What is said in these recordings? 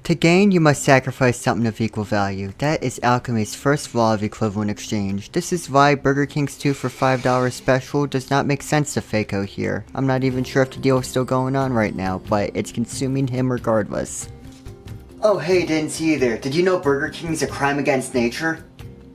To gain, you must sacrifice something of equal value. That is alchemy's first law of equivalent exchange. This is why Burger King's 2 for $5 special does not make sense to Fayko here. I'm not even sure if the deal is still going on right now, but it's consuming him regardless. Oh hey, didn't see you there. Did you know Burger King's a crime against nature?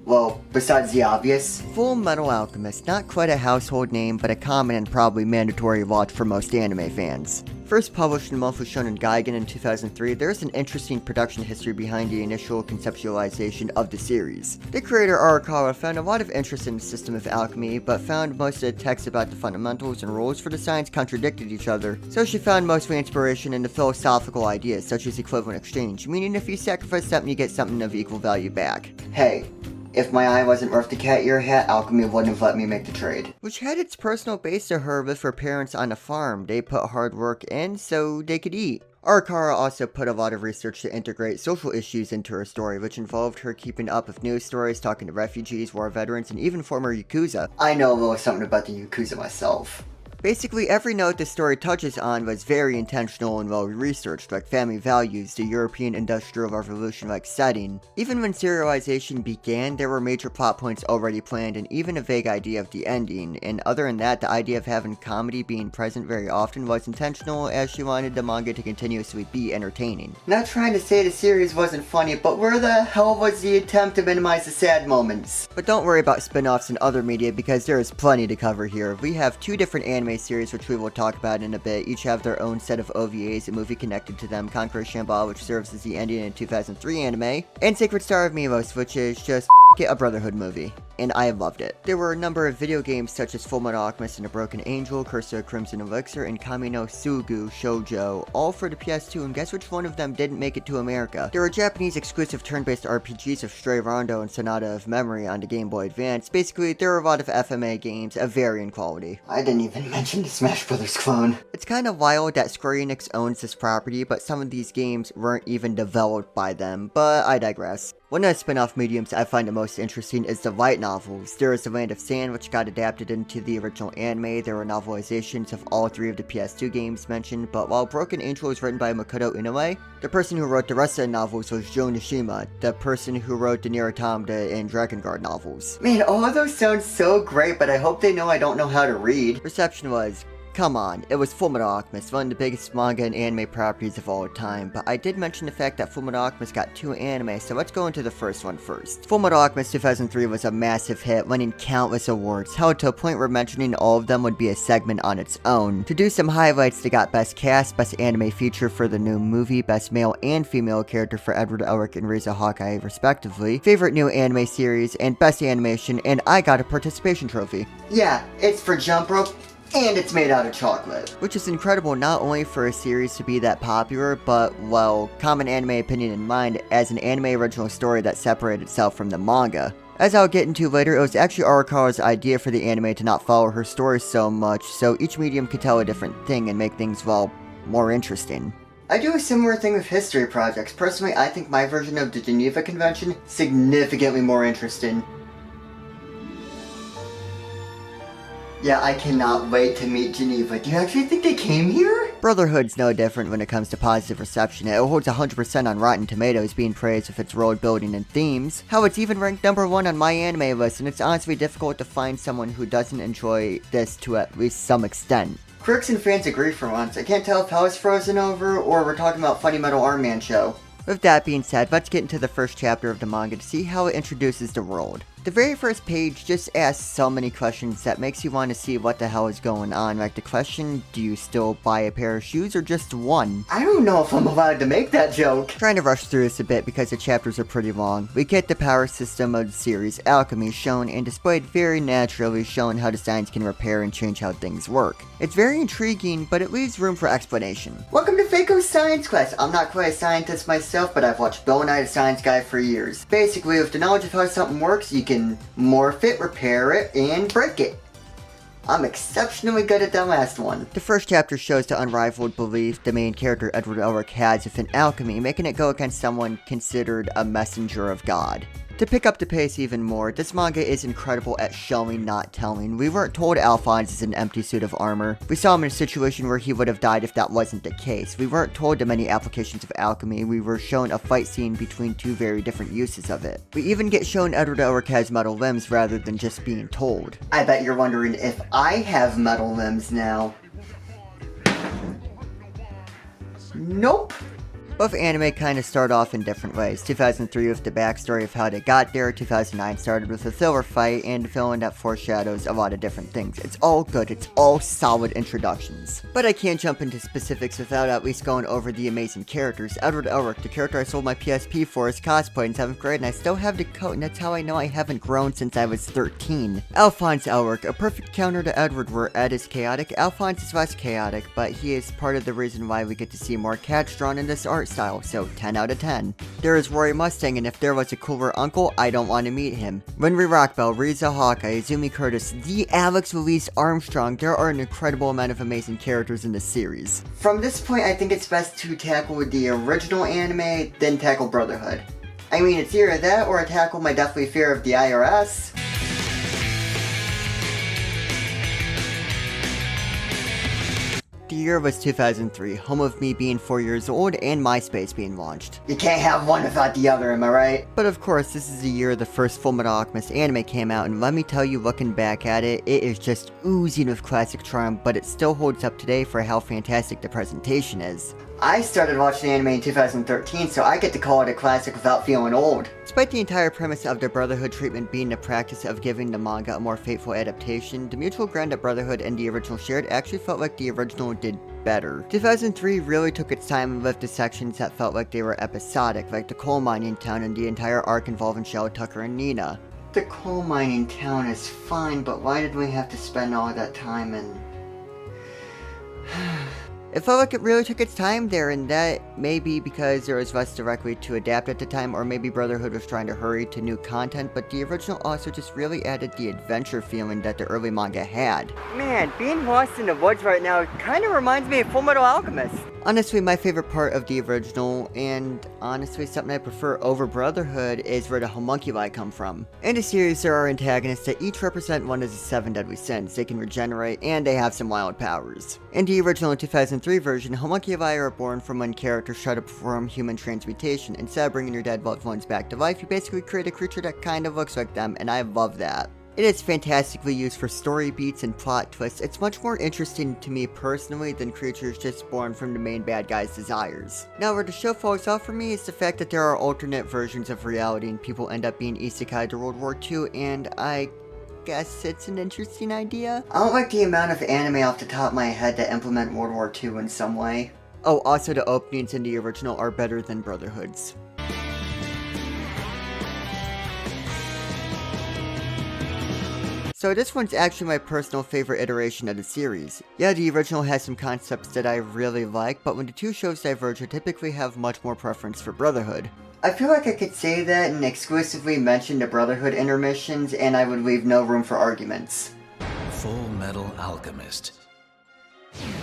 Well, besides the obvious. Fullmetal Alchemist, not quite a household name, but a common and probably mandatory watch for most anime fans. First published in Monthly Shonen Gaigan in 2003, there is an interesting production history behind the initial conceptualization of the series. The creator Arakawa found a lot of interest in the system of alchemy, but found most of the texts about the fundamentals and rules for the science contradicted each other, so she found mostly inspiration in the philosophical ideas such as equivalent exchange, meaning if you sacrifice something you get something of equal value back. Hey. If my eye wasn't worth the cat ear hat, alchemy wouldn't have let me make the trade. Which had its personal base to her with her parents on a farm. They put hard work in so they could eat. Arakawa also put a lot of research to integrate social issues into her story, which involved her keeping up with news stories, talking to refugees, war veterans, and even former Yakuza. I know a little something about the Yakuza myself. Basically, every note the story touches on was very intentional and well-researched, like family values, the European Industrial Revolution-like setting. Even when serialization began, there were major plot points already planned and even a vague idea of the ending, and other than that, the idea of having comedy being present very often was intentional, as she wanted the manga to continuously be entertaining. Not trying to say the series wasn't funny, but where the hell was the attempt to minimize the sad moments? But don't worry about spin-offs and other media, because there is plenty to cover here. We have two different anime series which we will talk about in a bit. Each have their own set of OVAs, a movie connected to them, Conqueror Shambhala, which serves as the ending in 2003 anime, and Sacred Star of Milos, which is just a Brotherhood movie. And I loved it. There were a number of video games such as Fullmetal Alchemist and a Broken Angel, Curse of a Crimson Elixir, and Kami no Sugu Shoujo, all for the PS2, and guess which one of them didn't make it to America? There were Japanese exclusive turn-based RPGs of Stray Rondo and Sonata of Memory on the Game Boy Advance. Basically, there are a lot of FMA games of varying quality. I didn't even mention the Smash Brothers clone. It's kind of wild that Square Enix owns this property, but some of these games weren't even developed by them, but I digress. One of the spin-off mediums I find the most interesting is the light novels. There is The Land of Sand, which got adapted into the original anime. There were novelizations of all three of the PS2 games mentioned, but while Broken Angel was written by Makoto Inoue, the person who wrote the rest of the novels was Joe Nishima, the person who wrote the Nier Automata and Dragon Guard novels. Man, all of those sound so great, but I hope they know I don't know how to read. Reception was, come on, it was Fullmetal Alchemist, one of the biggest manga and anime properties of all time, but I did mention the fact that Fullmetal Alchemist got two anime, so let's go into the first one first. Fullmetal Alchemist 2003 was a massive hit, winning countless awards, held to a point where mentioning all of them would be a segment on its own. To do some highlights, they got Best Cast, Best Anime Feature for the new movie, Best Male and Female Character for Edward Elric and Riza Hawkeye respectively, Favorite New Anime Series, and Best Animation, and I got a participation trophy. Yeah, it's for Jump Rope. And it's made out of chocolate. Which is incredible not only for a series to be that popular, but, well, common anime opinion in mind, as an anime original story that separated itself from the manga. As I'll get into later, it was actually Arakawa's idea for the anime to not follow her story so much, so each medium could tell a different thing and make things, well, more interesting. I do a similar thing with history projects. Personally, I think my version of the Geneva Convention significantly more interesting. Yeah, I cannot wait to meet Geneva. Do you actually think they came here? Brotherhood's no different when it comes to positive reception. It holds 100% on Rotten Tomatoes, being praised with its world building and themes. How it's even ranked #1 on my anime list, and it's honestly difficult to find someone who doesn't enjoy this to at least some extent. Critics and fans agree for once. I can't tell if hell is frozen over, or we're talking about Funny Metal Arm Man show. With that being said, let's get into the first chapter of the manga to see how it introduces the world. The very first page just asks so many questions that makes you want to see what the hell is going on. Like the question, do you still buy a pair of shoes or just one? I don't know if I'm allowed to make that joke. Trying to rush through this a bit because the chapters are pretty long. We get the power system of the series, alchemy, shown and displayed very naturally, showing how the science can repair and change how things work. It's very intriguing, but it leaves room for explanation. Welcome to Fayko's science class. I'm not quite a scientist myself, but I've watched Bill Nye the Science Guy for years. Basically, with the knowledge of how something works, you can morph it, repair it, and break it. I'm exceptionally good at that last one. The first chapter shows the unrivaled belief the main character Edward Elric has within alchemy, making it go against someone considered a messenger of God. To pick up the pace even more, this manga is incredible at showing, not telling. We weren't told Alphonse is an empty suit of armor. We saw him in a situation where he would have died if that wasn't the case. We weren't told the many applications of alchemy. We were shown a fight scene between two very different uses of it. We even get shown Edward Elric has metal limbs rather than just being told. I bet you're wondering if I have metal limbs now. Nope. Both anime kind of start off in different ways. 2003 with the backstory of how they got there, 2009 started with a filler fight and a villain that foreshadows a lot of different things. It's all good, it's all solid introductions. But I can't jump into specifics without at least going over the amazing characters. Edward Elric, the character I sold my PSP for, is cosplayed in 7th grade and I still have the coat, and that's how I know I haven't grown since I was 13. Alphonse Elric, a perfect counter to Edward where Ed is chaotic. Alphonse is less chaotic, but he is part of the reason why we get to see more cats drawn in this art style, so 10 out of 10. There is Rory Mustang, and if there was a cooler uncle, I don't want to meet him. Winry Rockbell, Riza Hawkeye, Izumi Curtis, the Alex Louise Armstrong. There are an incredible amount of amazing characters in this series. From this point, I think it's best to tackle the original anime, then tackle Brotherhood. I mean, it's either that or I tackle my deathly fear of the IRS. The year was 2003, home of me being 4 years old and MySpace being launched. You can't have one without the other, am I right? But of course, this is the year the first Fullmetal Alchemist anime came out, and let me tell you, looking back at it, it is just oozing with classic charm, but it still holds up today for how fantastic the presentation is. I started watching anime in 2013, so I get to call it a classic without feeling old. Despite the entire premise of the Brotherhood treatment being the practice of giving the manga a more faithful adaptation, the mutual ground that Brotherhood and the original shared actually felt like the original did better. 2003 really took its time and lifted sections that felt like they were episodic, like the coal mining town and the entire arc involving Shell, Tucker, and Nina. The coal mining town is fine, but why did we have to spend all that time in... It felt like it really took its time there, and that may be because there was less directly to adapt at the time, or maybe Brotherhood was trying to hurry to new content, but the original also just really added the adventure feeling that the early manga had. Man, being lost in the woods right now kind of reminds me of Fullmetal Alchemist. Honestly, my favorite part of the original, and honestly something I prefer over Brotherhood, is where the homunculi come from. In the series, there are antagonists that each represent one of the 7 deadly sins. They can regenerate, and they have some wild powers. In the original 2003 version, homunculi are born from when characters try to perform human transmutation. Instead of bringing your dead loved ones back to life, you basically create a creature that kind of looks like them, and I love that. It is fantastically used for story beats and plot twists. It's much more interesting to me personally than creatures just born from the main bad guy's desires. Now, where the show falls off for me is the fact that there are alternate versions of reality and people end up being isekai to World War II, and I guess it's an interesting idea. I don't like the amount of anime off the top of my head that implement World War II in some way. Oh, also the openings in the original are better than Brotherhood's. So this one's actually my personal favorite iteration of the series. Yeah, the original has some concepts that I really like, but when the two shows diverge, I typically have much more preference for Brotherhood. I feel like I could say that and exclusively mention the Brotherhood intermissions, and I would leave no room for arguments. Fullmetal Alchemist.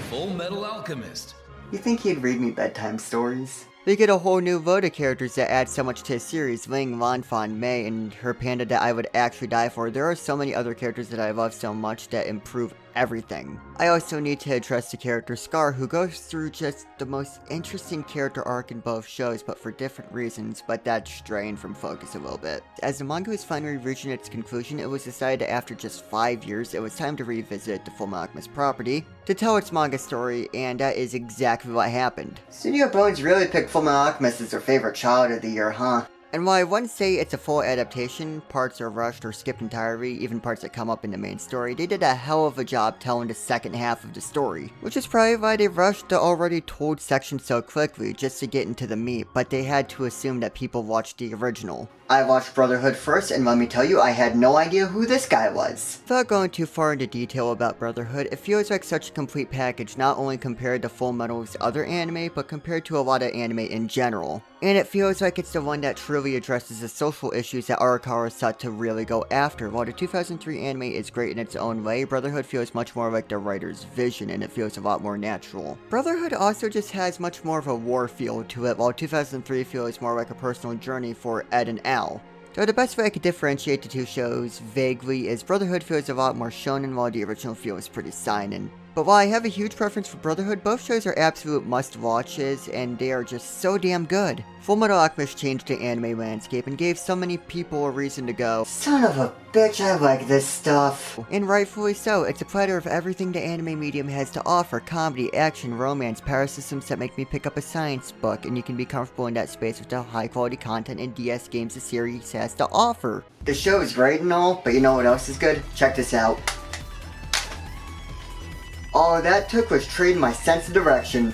Fullmetal Alchemist. You think he'd read me bedtime stories? We get a whole new load of characters that add so much to the series. Ling, Lanfan, Mei, and her panda that I would actually die for. There are so many other characters that I love so much that improve everything. I also need to address the character Scar, who goes through just the most interesting character arc in both shows, but for different reasons, but that's straying from focus a little bit. As the manga was finally reaching its conclusion, it was decided that after just 5 years, it was time to revisit the Fullmetal Alchemist property to tell its manga story, and that is exactly what happened. Studio Bones really picked Fullmetal Alchemist as their favorite child of the year, huh? And while I wouldn't say it's a full adaptation, parts are rushed or skipped entirely, even parts that come up in the main story, they did a hell of a job telling the second half of the story. Which is probably why they rushed the already told section so quickly, just to get into the meat, but they had to assume that people watched the original. I watched Brotherhood first, and let me tell you, I had no idea who this guy was. Without going too far into detail about Brotherhood, it feels like such a complete package, not only compared to Fullmetal's other anime, but compared to a lot of anime in general. And it feels like it's the one that truly addresses the social issues that Arakawa sought to really go after. While the 2003 anime is great in its own way, Brotherhood feels much more like the writer's vision, and it feels a lot more natural. Brotherhood also just has much more of a war feel to it, while 2003 feels more like a personal journey for Ed and Al. Though the best way I could differentiate the two shows vaguely is Brotherhood feels a lot more shonen while the original feels pretty seinen. But while I have a huge preference for Brotherhood, both shows are absolute must-watches, and they are just so damn good. Fullmetal Alchemist changed the anime landscape and gave so many people a reason to go, "Son of a bitch, I like this stuff." And rightfully so. It's a platter of everything the anime medium has to offer: comedy, action, romance, power systems that make me pick up a science book, and you can be comfortable in that space with the high-quality content and DS games the series has to offer. The show is great and all, but you know what else is good? Check this out. All that took was trading my sense of direction.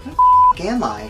Where the f*** am I?